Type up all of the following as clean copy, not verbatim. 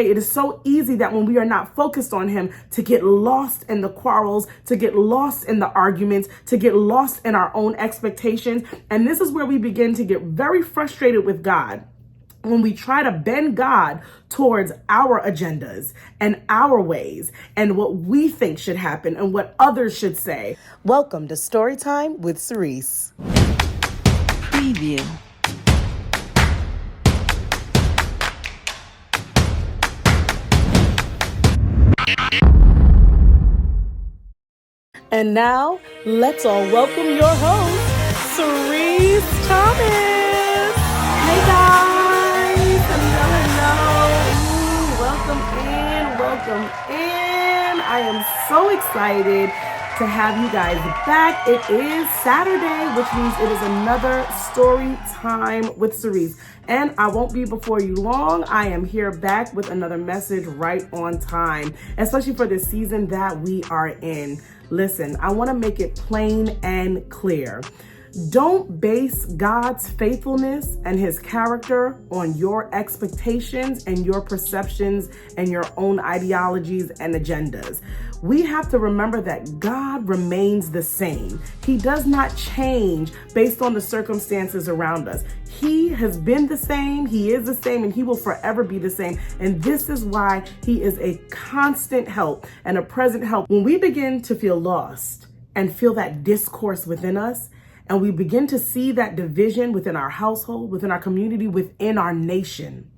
It is so easy that when we are not focused on him to get lost in the quarrels, to get lost in the arguments, to get lost in our own expectations. And this is where we begin to get very frustrated with God, when we try to bend God towards our agendas and our ways and what we think should happen and what others should say. Welcome to Storytime with Sirece. Preview. And now, let's all welcome your host, Sirece Thomas. Hey guys, hello. Welcome in. I am so excited to have you guys back. It is Saturday, which means it is another story time with Sirece. And I won't be before you long. I am here back with another message right on time, especially for this season that we are in. Listen, I want to make it plain and clear. Don't base God's faithfulness and his character on your expectations and your perceptions and your own ideologies and agendas. We have to remember that God remains the same. He does not change based on the circumstances around us. He has been the same, he is the same, and he will forever be the same. And this is why he is a constant help and a present help. When we begin to feel lost and feel that discourse within us, and we begin to see that division within our household, within our community, within our nation.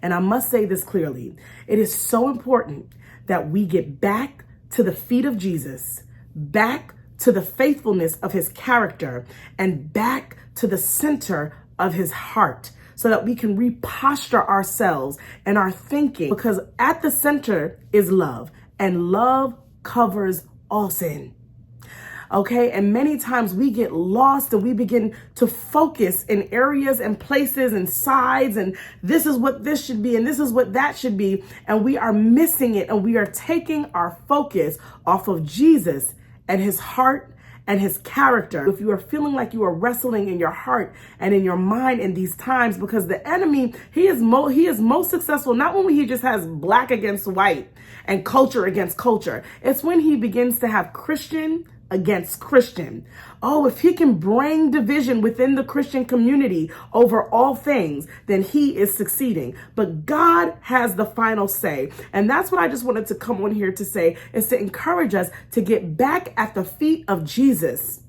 And I must say this clearly, it is so important that we get back to the feet of Jesus, back to the faithfulness of his character, and back to the center of his heart, so that we can reposture ourselves and our thinking, because at the center is love, and love covers all sin. Okay, and many times we get lost and we begin to focus in areas and places and sides, and this is what this should be and this is what that should be, and we are missing it, and we are taking our focus off of Jesus and his heart and his character. If you are feeling like you are wrestling in your heart and in your mind in these times, because the enemy, he is most successful not when he just has black against white and culture against culture. It's when he begins to have Christian against Christian. Oh, if he can bring division within the Christian community over all things, then he is succeeding. But God has the final say. And that's what I just wanted to come on here to say, is to encourage us to get back at the feet of Jesus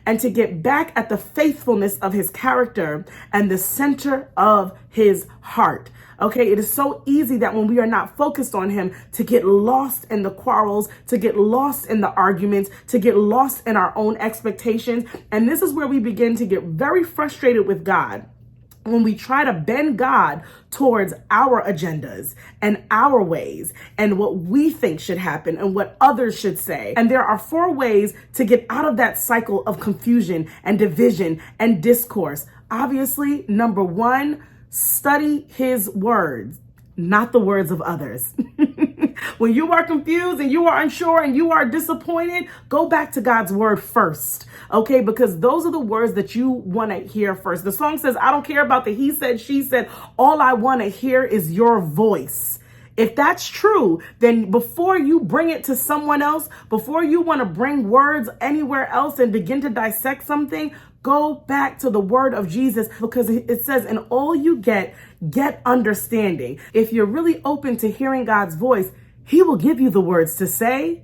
and to get back at the faithfulness of his character and the center of his heart. Okay, it is so easy that when we are not focused on him to get lost in the quarrels, to get lost in the arguments, to get lost in our own expectations. And this is where we begin to get very frustrated with God, when we try to bend God towards our agendas and our ways and what we think should happen and what others should say. And there are 4 ways to get out of that cycle of confusion and division and discourse. Obviously, number 1, study his words, not the words of others. When you are confused and you are unsure and you are disappointed, go back to God's word first, okay? Because those are the words that you want to hear first. The song says, I don't care about the he said, she said. All I want to hear is your voice. If that's true, then before you bring it to someone else, before you want to bring words anywhere else and begin to dissect something, go back to the word of Jesus, because it says, in all you get understanding. If you're really open to hearing God's voice, he will give you the words to say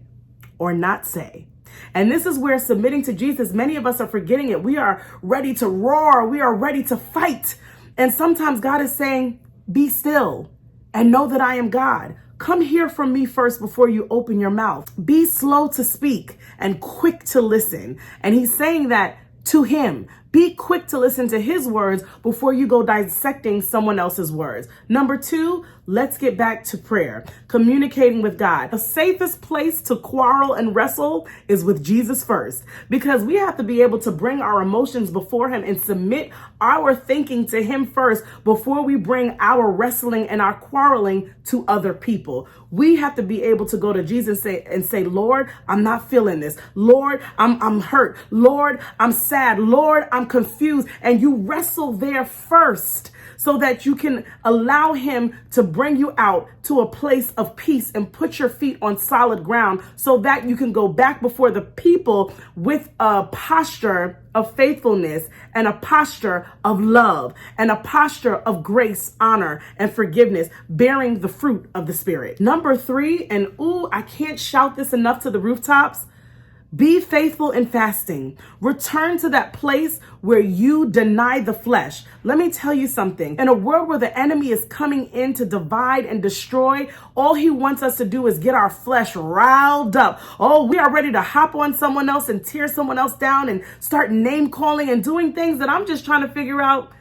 or not say. And this is where submitting to Jesus, many of us are forgetting it. We are ready to roar. We are ready to fight. And sometimes God is saying, be still and know that I am God. Come hear from me first before you open your mouth. Be slow to speak and quick to listen. And he's saying that to him. Be quick to listen to his words before you go dissecting someone else's words. Number 2, let's get back to prayer, communicating with God. The safest place to quarrel and wrestle is with Jesus first, because we have to be able to bring our emotions before him and submit our thinking to him first before we bring our wrestling and our quarreling to other people. We have to be able to go to Jesus and say, Lord, I'm not feeling this. Lord, I'm hurt. Lord, I'm sad. Lord, I'm confused. And you wrestle there first, so that you can allow him to bring bring you out to a place of peace and put your feet on solid ground so that you can go back before the people with a posture of faithfulness and a posture of love and a posture of grace, honor, and forgiveness, bearing the fruit of the Spirit. Number 3, and I can't shout this enough to the rooftops. Be faithful in fasting. Return to that place where you deny the flesh. Let me tell you something. In a world where the enemy is coming in to divide and destroy, all he wants us to do is get our flesh riled up. Oh, we are ready to hop on someone else and tear someone else down and start name calling and doing things that I'm just trying to figure out.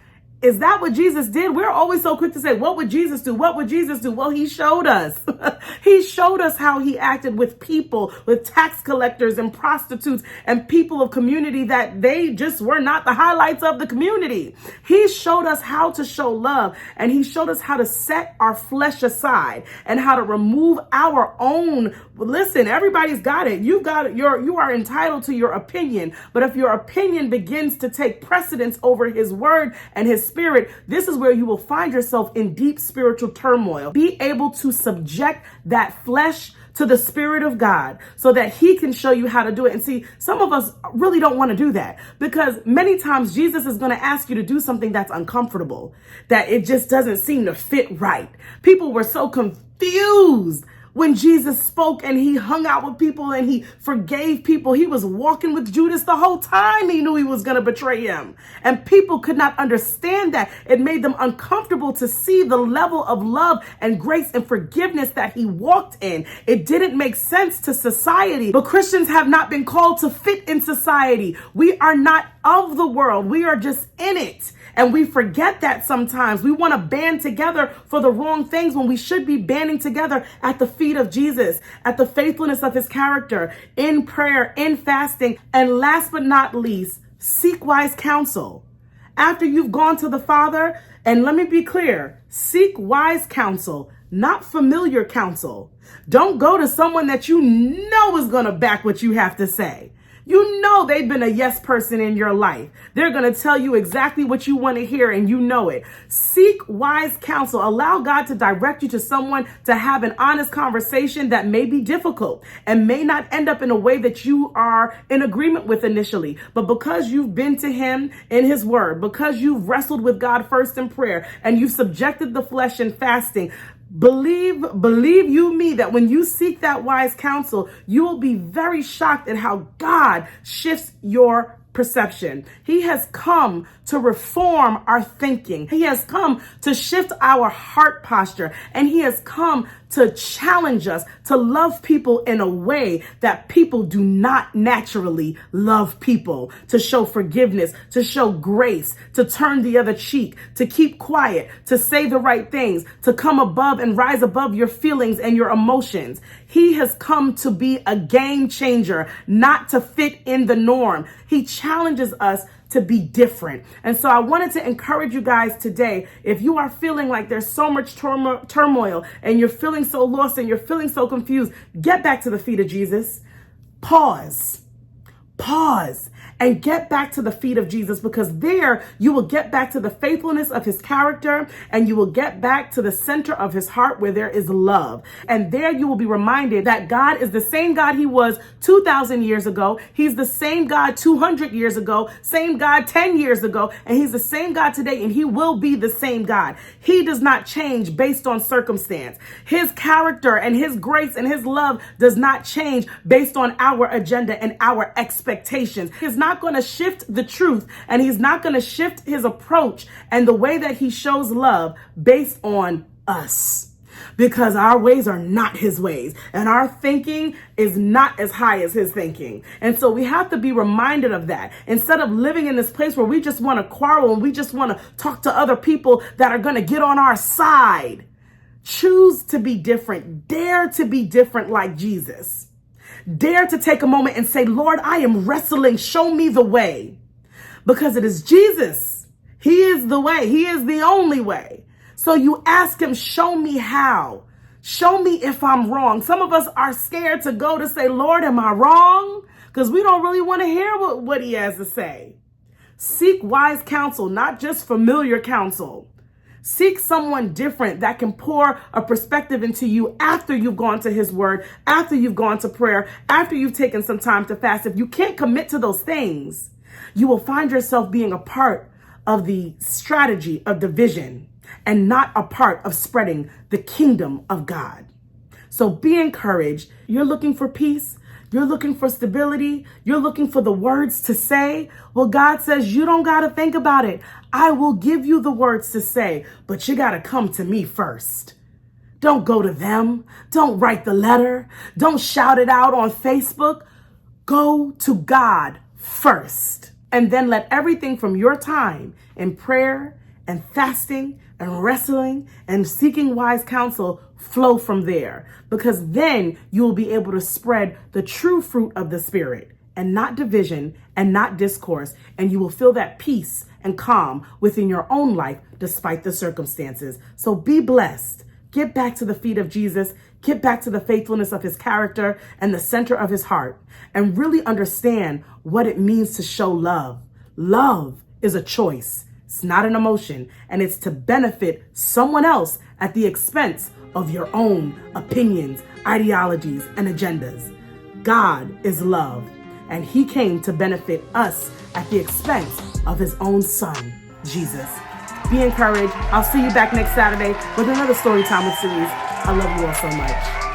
Is that what Jesus did? We're always so quick to say, what would Jesus do? What would Jesus do? Well, he showed us. He showed us how he acted with people, with tax collectors and prostitutes and people of community that they just were not the highlights of the community. He showed us how to show love, and he showed us how to set our flesh aside and how to remove our own. Listen, everybody's got it. You've got it. You are entitled to your opinion. But if your opinion begins to take precedence over his word and his Spirit, this is where you will find yourself in deep spiritual turmoil. Be able to subject that flesh to the Spirit of God so that he can show you how to do it. And see, some of us really don't want to do that because many times Jesus is going to ask you to do something that's uncomfortable, that it just doesn't seem to fit right. People were so confused when Jesus spoke and he hung out with people and he forgave people. He was walking with Judas the whole time. He knew he was going to betray him. And people could not understand that. It made them uncomfortable to see the level of love and grace and forgiveness that he walked in. It didn't make sense to society. But Christians have not been called to fit in society. We are not of the world. We are just in it. And we forget that sometimes. We want to band together for the wrong things when we should be banding together at the feet of Jesus, at the faithfulness of his character, in prayer, in fasting. And last but not least, seek wise counsel. After you've gone to the Father, and let me be clear, seek wise counsel, not familiar counsel. Don't go to someone that you know is going to back what you have to say. You know they've been a yes person in your life. They're going to tell you exactly what you want to hear, and you know it. Seek wise counsel. Allow God to direct you to someone to have an honest conversation that may be difficult and may not end up in a way that you are in agreement with initially. But because you've been to him in his word, because you've wrestled with God first in prayer, and you've subjected the flesh in fasting, Believe you me that when you seek that wise counsel, you will be very shocked at how God shifts your perception. He has come to reform our thinking. He has come to shift our heart posture, and he has come to challenge us to love people in a way that people do not naturally love people, to show forgiveness, to show grace, to turn the other cheek, to keep quiet, to say the right things, to come above and rise above your feelings and your emotions. He has come to be a game changer, not to fit in the norm. He challenges us to be different. And so I wanted to encourage you guys today, if you are feeling like there's so much turmoil and you're feeling so lost and you're feeling so confused, get back to the feet of Jesus. Pause, and get back to the feet of Jesus, because there you will get back to the faithfulness of his character, and you will get back to the center of his heart where there is love. And there you will be reminded that God is the same God he was 2,000 years ago. He's the same God 200 years ago, same God 10 years ago, and he's the same God today, and he will be the same God. He does not change based on circumstance. His character and his grace and his love does not change based on our agenda and our expectations. He's not going to shift the truth, and he's not going to shift his approach and the way that he shows love based on us, because our ways are not his ways and our thinking is not as high as his thinking. And so we have to be reminded of that. Instead of living in this place where we just want to quarrel and we just want to talk to other people that are going to get on our side, choose to be different. Dare to be different like Jesus. Dare to take a moment and say, Lord, I am wrestling. Show me the way. Because it is Jesus. He is the way. He is the only way. So you ask him, show me how. Show me if I'm wrong. Some of us are scared to go to say, Lord, am I wrong? Because we don't really want to hear what he has to say. Seek wise counsel, not just familiar counsel. Seek someone different that can pour a perspective into you after you've gone to his word, after you've gone to prayer, after you've taken some time to fast. If you can't commit to those things, you will find yourself being a part of the strategy of division and not a part of spreading the kingdom of God. So be encouraged. You're looking for peace. You're looking for stability. You're looking for the words to say. Well, God says you don't got to think about it. I will give you the words to say, but you got to come to me first. Don't go to them. Don't write the letter. Don't shout it out on Facebook. Go to God first. And then let everything from your time in prayer and fasting and wrestling and seeking wise counsel flow from there, because then you will be able to spread the true fruit of the Spirit and not division and not discourse. And you will feel that peace and calm within your own life despite the circumstances. So be blessed. Get back to the feet of Jesus. Get back to the faithfulness of his character and the center of his heart, and really understand what it means to show love. Love is a choice. It's not an emotion, and it's to benefit someone else at the expense of your own opinions, ideologies, and agendas. God is love, and he came to benefit us at the expense of his own son, Jesus. Be encouraged. I'll see you back next Saturday with another Story Time with Sirece. I love you all so much.